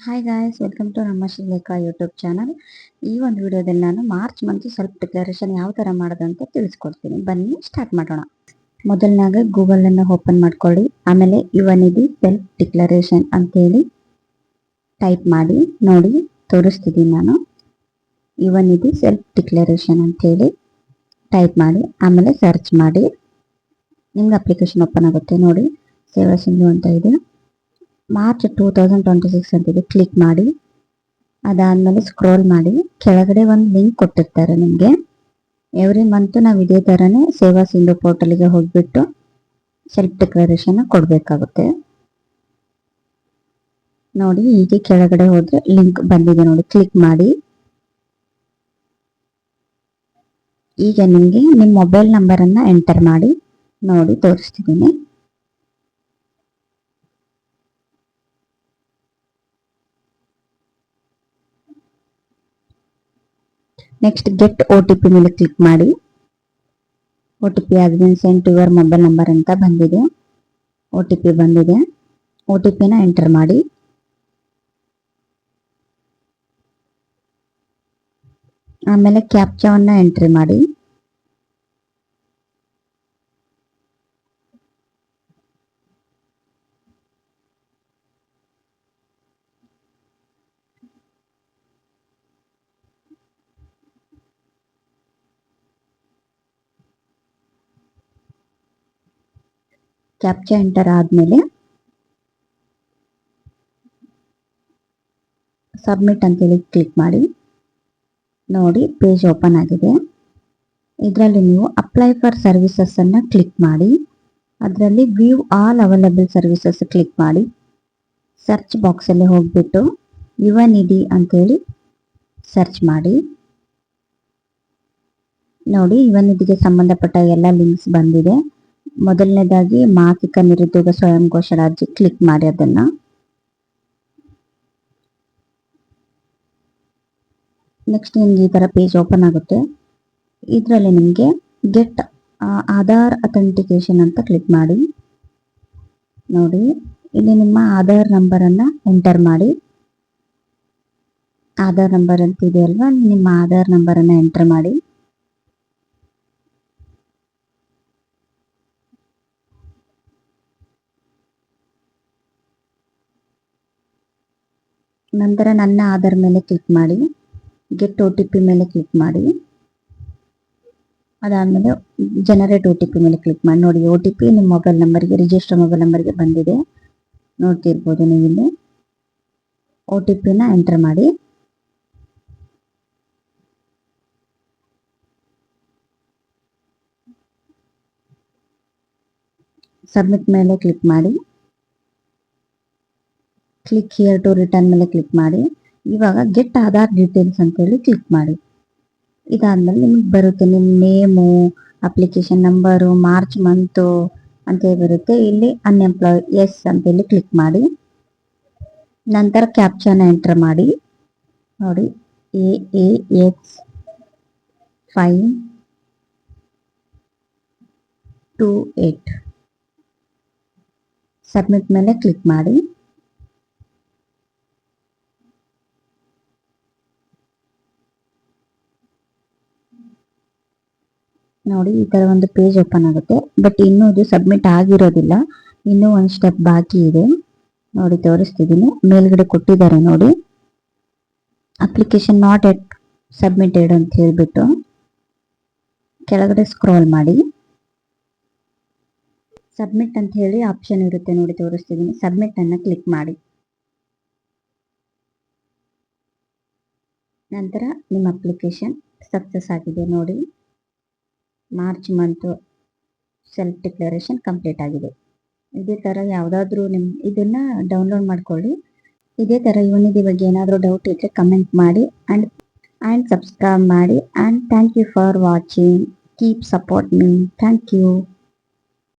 Hi guys, welcome to ನಮ್ಮ Srilekha YouTube channel. ಈ ಒಂದು ವಿಡಿಯೋದಲ್ಲಿ ನಾನು ಮಾರ್ಚ್ ಮಂತ್ ಸೆಲ್ಫ್ ಡಿಕ್ಲರೇಷನ್ ಯಾವ ಥರ ಮಾಡೋದು ಅಂತ ತಿಳಿಸ್ಕೊಡ್ತೀನಿ. ಬನ್ನಿ ಸ್ಟಾರ್ಟ್ ಮಾಡೋಣ. ಮೊದಲನಾಗ ಗೂಗಲನ್ನು ಓಪನ್ ಮಾಡ್ಕೊಳ್ಳಿ. ಆಮೇಲೆ ಯುವನಿಧಿ ಸೆಲ್ಫ್ ಡಿಕ್ಲರೇಷನ್ ಅಂತೇಳಿ ಟೈಪ್ ಮಾಡಿ. ನೋಡಿ, ತೋರಿಸ್ತಿದ್ದೀನಿ ನಾನು. ಯುವನಿಧಿ ಸೆಲ್ಫ್ ಡಿಕ್ಲರೇಷನ್ ಅಂತೇಳಿ ಟೈಪ್ ಮಾಡಿ, ಆಮೇಲೆ ಸರ್ಚ್ ಮಾಡಿ. ನಿಮ್ಗೆ ಅಪ್ಲಿಕೇಶನ್ ಓಪನ್ ಆಗುತ್ತೆ. ನೋಡಿ, ಸೇವಾ ಸಿಂಧು ಅಂತ ಇದೆ. ಮಾರ್ಚ್ 2026 ಅಂತಿದೆ. ಕ್ಲಿಕ್ ಮಾಡಿ. ಅದಾದಮೇಲೆ ಸ್ಕ್ರೋಲ್ ಮಾಡಿ. ಕೆಳಗಡೆ ಒಂದು ಲಿಂಕ್ ಕೊಟ್ಟಿರ್ತಾರೆ ನಿಮಗೆ. ಎವ್ರಿ ಮಂತ್ ನಾವು ಇದೇ ಥರನೇ ಸೇವಾ ಸಿಂಧು ಪೋರ್ಟಲ್ಗೆ ಹೋಗ್ಬಿಟ್ಟು ಸೆಲ್ಫ್ ಡಿಕ್ಲರೇಷನ್ ಕೊಡಬೇಕಾಗುತ್ತೆ. ನೋಡಿ, ಹೀಗೆ ಕೆಳಗಡೆ ಹೋದ್ರೆ ಲಿಂಕ್ ಬಂದಿದೆ ನೋಡಿ, ಕ್ಲಿಕ್ ಮಾಡಿ. ಈಗ ನಿಮಗೆ ನಿಮ್ಮ ಮೊಬೈಲ್ ನಂಬರನ್ನು ಎಂಟರ್ ಮಾಡಿ. ನೋಡಿ, ತೋರಿಸ್ತಿದ್ದೀನಿ. ನೆಕ್ಸ್ಟ್ ಗೆಟ್ OTP ಮೇಲೆ ಕ್ಲಿಕ್ ಮಾಡಿ. OTP ಆದ್ಮೇಲೆ send to your mobile number ಅಂತ ಬಂದಿದೆ. OTP ಬಂದಿದೆ. OTPನ ಎಂಟರ್ ಮಾಡಿ. ಆಮೇಲೆ ಕ್ಯಾಪ್ಚಾವನ್ನು ಎಂಟ್ರಿ ಮಾಡಿ. ಕ್ಯಾಪ್ಚಾ ಎಂಟರ್ ಆದಮೇಲೆ ಸಬ್ಮಿಟ್ ಅಂತೇಳಿ ಕ್ಲಿಕ್ ಮಾಡಿ. ನೋಡಿ, ಪೇಜ್ ಓಪನ್ ಆಗಿದೆ. ಇದರಲ್ಲಿ ನೀವು ಅಪ್ಲೈ ಫಾರ್ ಸರ್ವಿಸಸ್ ಅನ್ನು ಕ್ಲಿಕ್ ಮಾಡಿ. ಅದರಲ್ಲಿ view all available services click ಮಾಡಿ. ಸರ್ಚ್ ಬಾಕ್ಸಲ್ಲಿ ಹೋಗ್ಬಿಟ್ಟು ಯುವನಿಧಿ ಅಂತೇಳಿ ಸರ್ಚ್ ಮಾಡಿ. ನೋಡಿ, ಯುವನಿಧಿಗೆ ಸಂಬಂಧಪಟ್ಟ ಎಲ್ಲ ಲಿಂಕ್ಸ್ ಬಂದಿದೆ. ಮೊದಲನೇದಾಗಿ ಮಾಸಿಕ ನಿರುದ್ಯೋಗ ಸ್ವಯಂ ಘೋಷಣಾ ಅರ್ಜಿ ಕ್ಲಿಕ್ ಮಾಡಿ. ಅದನ್ನ ನೆಕ್ಸ್ಟ್ ನಿಮ್ಗೆ ಈ ತರ ಪೇಜ್ ಓಪನ್ ಆಗುತ್ತೆ. ಇದರಲ್ಲಿ ನಿಮಗೆ ಗೆಟ್ ಆಧಾರ್ ಅಥೆಂಟಿಕೇಶನ್ ಅಂತ ಕ್ಲಿಕ್ ಮಾಡಿ. ನೋಡಿ, ಇಲ್ಲಿ ನಿಮ್ಮ ಆಧಾರ್ ನಂಬರ್ ಅನ್ನ ಎಂಟರ್ ಮಾಡಿ. ಆಧಾರ್ ನಂಬರ್ ಅಂತ ಇದೆಯಲ್ವಾ, ನಿಮ್ಮ ಆಧಾರ್ ನಂಬರ್ ಅನ್ನ ಎಂಟರ್ ಮಾಡಿ. ನಂತರ ನನ್ನ ಆಧಾರ್ ಮೇಲೆ ಕ್ಲಿಕ್ ಮಾಡಿ. ಗೆಟ್ OTP ಮೇಲೆ ಕ್ಲಿಕ್ ಮಾಡಿ. ಅದಾದಮೇಲೆ ಜನರೇಟ್ OTP ಮೇಲೆ ಕ್ಲಿಕ್ ಮಾಡಿ. ನೋಡಿ, OTP ನಿಮ್ಮ ಮೊಬೈಲ್ ನಂಬರ್ಗೆ, ರಿಜಿಸ್ಟರ್ ಮೊಬೈಲ್ ನಂಬರ್ಗೆ ಬಂದಿದೆ. ನೋಡ್ತಿರ್ಬೋದು ನೀವು ಇಲ್ಲಿ. OTPನ ಎಂಟರ್ ಮಾಡಿ. ಸಬ್ಮಿಟ್ ಮೇಲೆ ಕ್ಲಿಕ್ ಮಾಡಿ. ಕ್ಲಿಕ್ ಹಿಯರ್ ಟು ರಿಟರ್ನ್ ಮೇಲೆ ಕ್ಲಿಕ್ ಮಾಡಿ. ಇವಾಗ ಗೆಟ್ ಆಧಾರ್ ಡೀಟೇಲ್ಸ್ ಅಂತೇಳಿ ಕ್ಲಿಕ್ ಮಾಡಿ. ಇದಾದ್ಮೇಲೆ ನಿಮಗೆ ಬರುತ್ತೆ ನಿಮ್ಮ name, application number, March month ಅಂತೇಳಿ ಬರುತ್ತೆ. ಇಲ್ಲಿ ಅನ್ಎಂಪ್ಲಾಯ್ ಎಸ್ ಅಂತೇಳಿ ಕ್ಲಿಕ್ ಮಾಡಿ. ನಂತರ ಕ್ಯಾಪ್ಚಾನ ಎಂಟರ್ ಮಾಡಿ. ನೋಡಿ, AAX528 ಸಬ್ಮಿಟ್ ಮೇಲೆ ಕ್ಲಿಕ್ ಮಾಡಿ. ನೋಡಿ, ಈ ತರ ಒಂದು ಪೇಜ್ ಓಪನ್ ಆಗುತ್ತೆ. ಬಟ್ ಇನ್ನೂ ಇದು ಸಬ್ಮಿಟ್ ಆಗಿರೋದಿಲ್ಲ, ಇನ್ನೂ ಒಂದು ಸ್ಟೆಪ್ ಬಾಕಿ ಇದೆ. ನೋಡಿ, ತೋರಿಸ್ತಿದ್ದೀನಿ. ಮೇಲ್ಗಡೆ ಕೊಟ್ಟಿದ್ದಾರೆ ನೋಡಿ, ಅಪ್ಲಿಕೇಶನ್ ನಾಟ್ ಎಟ್ ಸಬ್ಮಿಟೆಡ್ ಅಂತ ಹೇಳ್ಬಿಟ್ಟು ಕೆಳಗಡೆ ಸ್ಕ್ರೋಲ್ ಮಾಡಿ. ಸಬ್ಮಿಟ್ ಅಂತ ಹೇಳಿ ಆಪ್ಷನ್ ಇರುತ್ತೆ ನೋಡಿ, ತೋರಿಸ್ತಿದ್ದೀನಿ. ಸಬ್ಮಿಟ್ ಅನ್ನ ಕ್ಲಿಕ್ ಮಾಡಿ. ನಂತರ ನಿಮ್ಮ ಅಪ್ಲಿಕೇಶನ್ ಸಕ್ಸಸ್ ಆಗಿದೆ. ನೋಡಿ, March month self declaration complete ಆಗಿದೆ. ಇದೇ ಥರ ಯಾವುದಾದ್ರೂ ಇದನ್ನ ಡೌನ್ಲೋಡ್ ಮಾಡ್ಕೊಳ್ಳಿ. ಇದೇ ಥರ ಯುವನಿಧಿ ಬಗ್ಗೆ ಏನಾದರೂ ಡೌಟ್ ಇದ್ದರೆ ಕಮೆಂಟ್ ಮಾಡಿ ಆ್ಯಂಡ್ ಸಬ್ಸ್ಕ್ರೈಬ್ ಮಾಡಿ. And thank you for watching. Keep support me. Thank you.